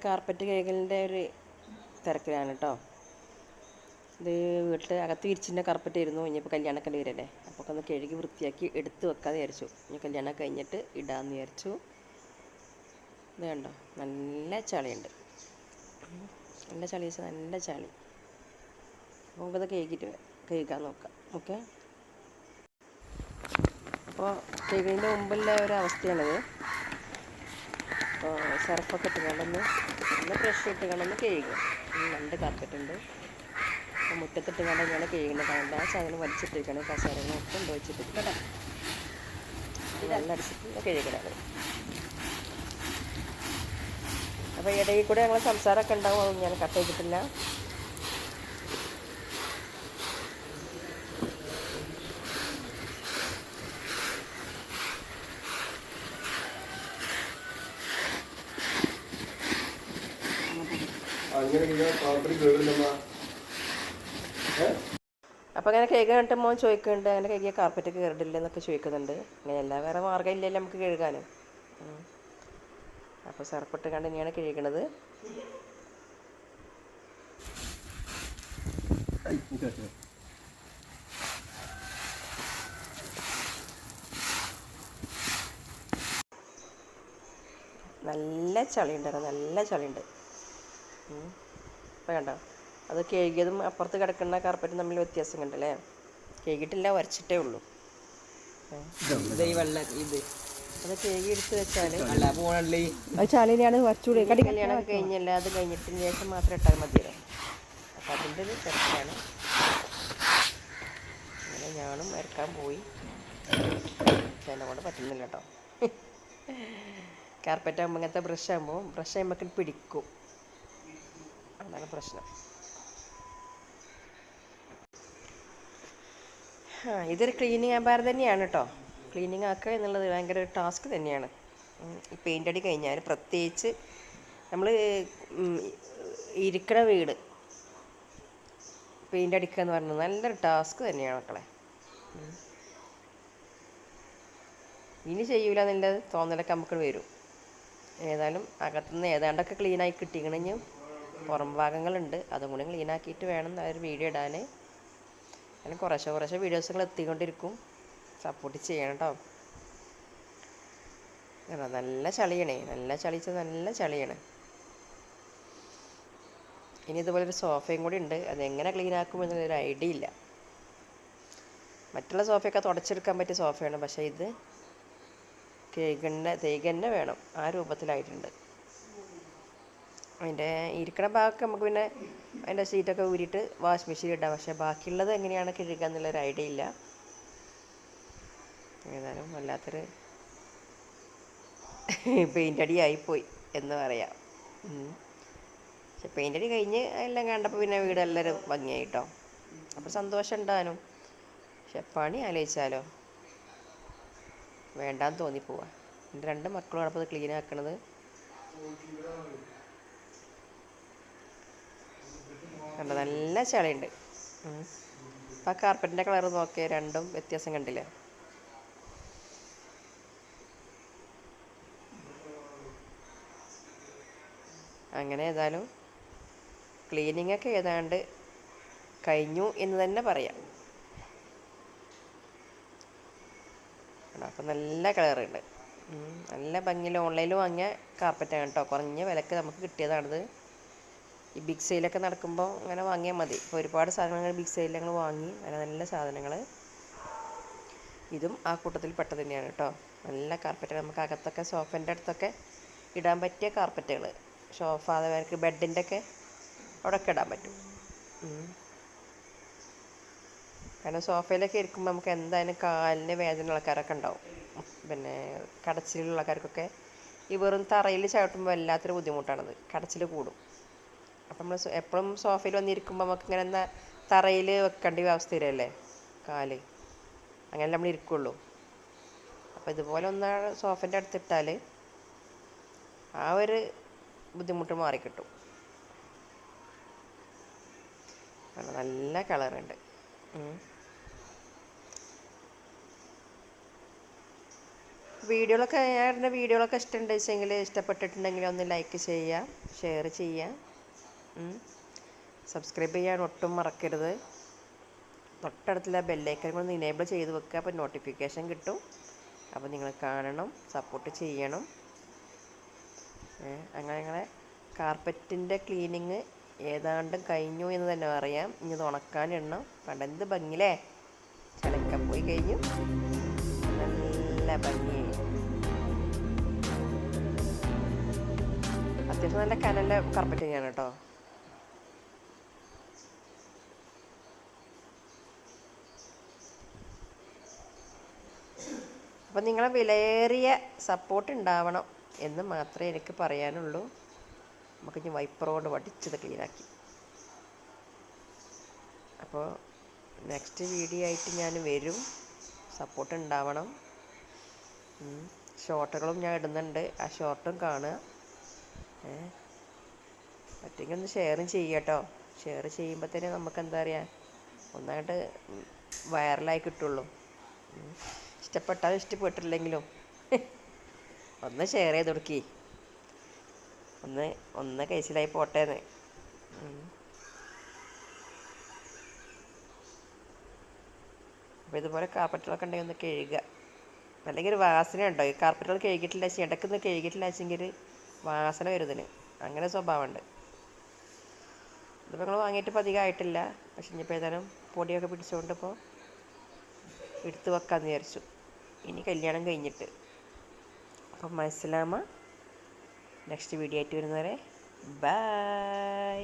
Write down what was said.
Carpet കഴുകലിൻ്റെ ഒരു തിരക്കിലാണ് കേട്ടോ. ഇത് വീട്ടിൽ അകത്ത് വിരിച്ചിൻ്റെ കാർപ്പറ്റ് ആയിരുന്നു. ഇനിയിപ്പോൾ കല്യാണമൊക്കെ വരല്ലേ, അപ്പോൾ ഒന്ന് കഴുകി വൃത്തിയാക്കി എടുത്ത് വെക്കാതെ വിചാരിച്ചു. ഇനി കല്യാണം കഴിഞ്ഞിട്ട് ഇടാമെന്ന് വിചാരിച്ചു. ഇത് കണ്ടോ, നല്ല ചളിയുണ്ട്, നല്ല ചളി വെച്ചാൽ നല്ല ചളി. അപ്പോൾ നമുക്കത് കഴുകാൻ നോക്കാം. ഓക്കെ, അപ്പോൾ കഴുകുന്നതിൻ്റെ മുമ്പുള്ള ഒരു അവസ്ഥയാണിത്. അപ്പോൾ സർഫൊക്കെ ഇട്ടുകൊണ്ടൊന്ന് ബ്രഷ് ഇട്ടുകൊണ്ടൊന്ന് കഴുകുക. രണ്ട് കാർപ്പറ്റ് ഉണ്ട്, അപ്പോൾ മുറ്റത്തിട്ടുകൊണ്ട് ഞാൻ കഴുകുന്നത്. എല്ലാ സാധനം വലിച്ചിട്ടിരിക്കണം, കസേരകളൊക്കെ ഉണ്ട് വെച്ചിട്ട് കേട്ടോ. വെള്ളമടിച്ചിട്ട് കഴുകലാണ്. അപ്പോൾ ഇടയിൽ കൂടെ ഞങ്ങൾ സംസാരമൊക്കെ ഉണ്ടാവും, അത് ഞാൻ കട്ട് ചെയ്തിട്ടില്ല. അപ്പോൾ അങ്ങനെ കേക്ക് കണ്ടിട്ട് മോൻ ചോദിക്കുന്നുണ്ട്, അങ്ങനെ കേക്കിയ കാർപ്പറ്റ് കയറിയില്ല എന്നൊക്കെ ചോദിക്കുന്നുണ്ട്. അങ്ങനെയല്ല, വേറെ മാർഗ്ഗം ഇല്ലല്ലോ നമുക്ക് കഴുകാനും. അപ്പോൾ സർപ്പിട്ട് കണ്ട് തന്നെയാണ് കഴുകണത്. നല്ല ചളിയുണ്ടായിരുന്നു, നല്ല ചളിയുണ്ട്. അപ്പോൾ കണ്ടോ, അത് കഴുകിയതും അപ്പുറത്ത് കിടക്കുന്ന കാർപ്പറ്റും തമ്മിൽ വ്യത്യാസം കണ്ടല്ലേ. കഴുകിയിട്ടില്ല, വരച്ചിട്ടേ ഉള്ളൂ. അത് കഴുകി എടുത്ത് വെച്ചാൽ അത് ചളിനെയാണ് വരച്ചുകൂടി. കല്യാണം കഴിഞ്ഞല്ല, അത് കഴിഞ്ഞിട്ട് ശേഷം മാത്രം ഇട്ടാൽ മതിയല്ലോ. അപ്പം അതിൻ്റെ ഒരു തിരക്കാണ്. അങ്ങനെ ഞാനും വരക്കാൻ പോയി. എന്നെ കൊണ്ട് പറ്റുന്നില്ല കേട്ടോ. കാർപ്പറ്റ് ആകുമ്പോൾ ഇങ്ങനത്തെ ബ്രഷ് ചെയ്യുമ്പോൾ പിടിക്കും, അതാണ് പ്രശ്നം. ഇതൊരു ക്ലീനിങ് വ്യാപാരം തന്നെയാണ് കേട്ടോ. ക്ലീനിങ് ആക്കുക എന്നുള്ളത് ഭയങ്കര ഒരു ടാസ്ക് തന്നെയാണ്. ഈ പെയിൻ്റ് അടി കഴിഞ്ഞാൽ പ്രത്യേകിച്ച് നമ്മൾ ഇരിക്കണ വീട് പെയിൻ്റ് അടിക്കുക എന്ന് പറഞ്ഞാൽ നല്ലൊരു ടാസ്ക് തന്നെയാണ് മക്കളെ. ഇനി ചെയ്യൂല എന്നുള്ളത് തോന്നലൊക്കെ നമുക്ക് വരും. ഏതായാലും അകത്തുനിന്ന് ഏതാണ്ടൊക്കെ ക്ലീനായി കിട്ടിക്കണമെങ്കിൽ പുറം ഭാഗങ്ങളുണ്ട്, അതും കൂടി ക്ലീനാക്കിയിട്ട് വേണം ഒരു വീഡിയോ ഇടാൻ. അങ്ങനെ കുറേശ്ശെ വീഡിയോസുകൾ എത്തിക്കൊണ്ടിരിക്കും. സപ്പോർട്ട് ചെയ്യണം കേട്ടോ. നല്ല ചളിയാണേ, നല്ല ചളിയാണ്. ഇനി ഇതുപോലൊരു സോഫയും കൂടി ഉണ്ട്, അതെങ്ങനെ ക്ലീൻ ആക്കുമെന്നൊരു ഐഡിയ ഇല്ല. മറ്റുള്ള സോഫയൊക്കെ തുടച്ചെടുക്കാൻ പറ്റിയ സോഫയാണ്, പക്ഷേ ഇത് തേകന്നെ വേണം, ആ രൂപത്തിലായിട്ടുണ്ട്. അതിൻ്റെ ഇരിക്കണ ഭാഗമൊക്കെ നമുക്ക് പിന്നെ അതിൻ്റെ സീറ്റൊക്കെ ഊരിയിട്ട് വാഷ് മെഷീൻ ഇടാം. പക്ഷേ ബാക്കിയുള്ളത് എങ്ങനെയാണ് കഴുകുക എന്നുള്ളൊരു ഐഡിയ ഇല്ല. ഏതായാലും വല്ലാത്തൊരു പെയിൻ്റ് അടി ആയിപ്പോയി എന്ന് പറയാം. പക്ഷെ പെയിൻ്റ് അടി കഴിഞ്ഞ് എല്ലാം കണ്ടപ്പോൾ പിന്നെ വീട് എല്ലാവരും ഭംഗിയായിട്ടോ. അപ്പോൾ സന്തോഷം ഉണ്ടാകാനും. പക്ഷെ പണി ആലോചിച്ചാലോ വേണ്ടാന്ന് തോന്നിപ്പോവാ. എൻ്റെ 2 മക്കളാണ് അപ്പോൾ ഇത് ക്ലീൻ ആക്കണത്. കണ്ടോ, നല്ല ചളിയുണ്ട്. അപ്പം ആ കാർപ്പറ്റിൻ്റെ കളർ നോക്കിയാൽ രണ്ടും വ്യത്യാസം കണ്ടില്ലേ. അങ്ങനെ ഏതായാലും ക്ലീനിങ്ങൊക്കെ ഏതാണ്ട് കഴിഞ്ഞു എന്ന് തന്നെ പറയാം. അപ്പം നല്ല കളറുണ്ട്, നല്ല ഭംഗിയിൽ ഓൺലൈനിൽ വാങ്ങിയ കാർപ്പറ്റാണ് കേട്ടോ. കുറഞ്ഞ വിലക്ക് നമുക്ക് കിട്ടിയതാണിത്. ഈ ബിഗ് സെയിലൊക്കെ നടക്കുമ്പോൾ അങ്ങനെ വാങ്ങിയാൽ മതി. ഇപ്പോൾ ഒരുപാട് സാധനങ്ങൾ ബിഗ് സെയിലിൽ ഞങ്ങൾ വാങ്ങി, നല്ല സാധനങ്ങൾ. ഇതും ആ കൂട്ടത്തിൽ പെട്ടത് തന്നെയാണ് കേട്ടോ. നല്ല കാർപ്പറ്റ്, നമുക്ക് അകത്തൊക്കെ സോഫേൻ്റെ അടുത്തൊക്കെ ഇടാൻ പറ്റിയ കാർപ്പറ്റുകൾ. സോഫ അതേമാതിരി ബെഡിൻ്റെ ഒക്കെ അവിടെയൊക്കെ ഇടാൻ പറ്റും. കാരണം സോഫയിലൊക്കെ ഇരിക്കുമ്പോൾ നമുക്ക് എന്തായാലും കാലിന് വേദന ആൾക്കാരൊക്കെ ഉണ്ടാവും. പിന്നെ കടച്ചിലുള്ള ആൾക്കാർക്കൊക്കെ ഈ വെറും തറയിൽ ചവിട്ടുമ്പോൾ വല്ലാത്തൊരു ബുദ്ധിമുട്ടാണത്, കടച്ചിൽ കൂടും. അപ്പം നമ്മൾ എപ്പോഴും സോഫയിൽ വന്നിരിക്കുമ്പോൾ നമുക്ക് ഇങ്ങനെ തറയിൽ വെക്കേണ്ട അവസ്ഥ വരില്ലേ കാല്, അങ്ങനെ നമ്മൾ ഇരിക്കുള്ളൂ. അപ്പോൾ ഇതുപോലെ ഒന്ന് സോഫേൻ്റെ അടുത്തിട്ടാൽ ആ ഒരു ബുദ്ധിമുട്ട് മാറിക്കിട്ടും. നല്ല ഞാൻ ഇടുന്ന വീഡിയോകളൊക്കെ ഇഷ്ടമുണ്ട് വെച്ചെങ്കിൽ ഇഷ്ടപ്പെട്ടിട്ടുണ്ടെങ്കിൽ ഒന്ന് ലൈക്ക് ചെയ്യുക, ഷെയർ ചെയ്യുക, സബ്സ്ക്രൈബ് ചെയ്യാൻ ഒട്ടും മറക്കരുത്. തൊട്ടടുത്തുള്ള ബെല്ലൈക്കൺ ഒന്ന് ഇനേബിൾ ചെയ്ത് വെക്കുക. അപ്പോൾ നോട്ടിഫിക്കേഷൻ കിട്ടും. അപ്പോൾ നിങ്ങൾ കാണണം, സപ്പോർട്ട് ചെയ്യണം. അങ്ങനെ ഞങ്ങളെ കാർപ്പറ്റിൻ്റെ ക്ലീനിങ് ഏതാണ്ടും കഴിഞ്ഞു എന്ന് തന്നെ പറയാം. ഇനി ഇത് ഉണക്കാനിടണം. കണ്ട എന്ത് ഭംഗിയില്ലേ, ചലക്ക പോയി കഴിഞ്ഞു, നല്ല ഭംഗിയായി. അത്യാവശ്യം നല്ല കനല കാർപ്പറ്റ് തന്നെയാണ് കേട്ടോ. അപ്പം നിങ്ങളെ വിലയേറിയ സപ്പോർട്ട് ഉണ്ടാവണം എന്ന് മാത്രമേ എനിക്ക് പറയാനുള്ളൂ. നമുക്കിനി വൈപ്പർ കൊണ്ട് വടിച്ചത് ക്ലീനാക്കി. അപ്പോൾ നെക്സ്റ്റ് വീഡിയോ ആയിട്ട് ഞാൻ വരും. സപ്പോർട്ട് ഉണ്ടാവണം. ഷോർട്ടുകളും ഞാൻ ഇടുന്നുണ്ട്, ആ ഷോർട്ടും കാണുക. പറ്റുമെങ്കിൽ ഒന്ന് ഷെയറും ചെയ്യുക കേട്ടോ. ഷെയർ ചെയ്യുമ്പോൾ തന്നെ നമുക്ക് എന്താ പറയുക, ഒന്നായിട്ട് വൈറലായി കിട്ടുള്ളൂ. ഇഷ്ടപ്പെട്ടാലും ഇഷ്ടപ്പെട്ടില്ലെങ്കിലും ഒന്ന് ഷെയർ ചെയ്ത് കൊടുക്കി, ഒന്ന് കഴിച്ചിലായി പോട്ടേന്ന്. അപ്പോൾ ഇതുപോലെ കാർപ്പറ്റുകളൊക്കെ ഉണ്ടെങ്കിൽ ഒന്ന് കഴുകുക. അല്ലെങ്കിൽ ഒരു വാസന ഉണ്ടോ, ഈ കാർപ്പറ്റുകൾ കഴുകിയിട്ടില്ല, ഇടയ്ക്കൊന്ന് കഴുകിയിട്ടില്ല വെച്ചെങ്കിൽ വാസന വരുന്നതിന് അങ്ങനെ സ്വഭാവമുണ്ട്. ഇതിപ്പോൾ ഞങ്ങൾ വാങ്ങിയിട്ട് ഇപ്പോൾ അധികം ആയിട്ടില്ല. പക്ഷെ ഇനിയിപ്പോൾ ഏതായാലും പൊടിയൊക്കെ പിടിച്ചുകൊണ്ട് ഇപ്പോൾ എടുത്ത് വെക്കാമെന്ന് വിചാരിച്ചു, ഇനി കല്യാണം കഴിഞ്ഞിട്ട്. അപ്പം മനസ്സിലാമ നെക്സ്റ്റ് വീഡിയോ ആയിട്ട് വരുന്നവരെ ബൈ.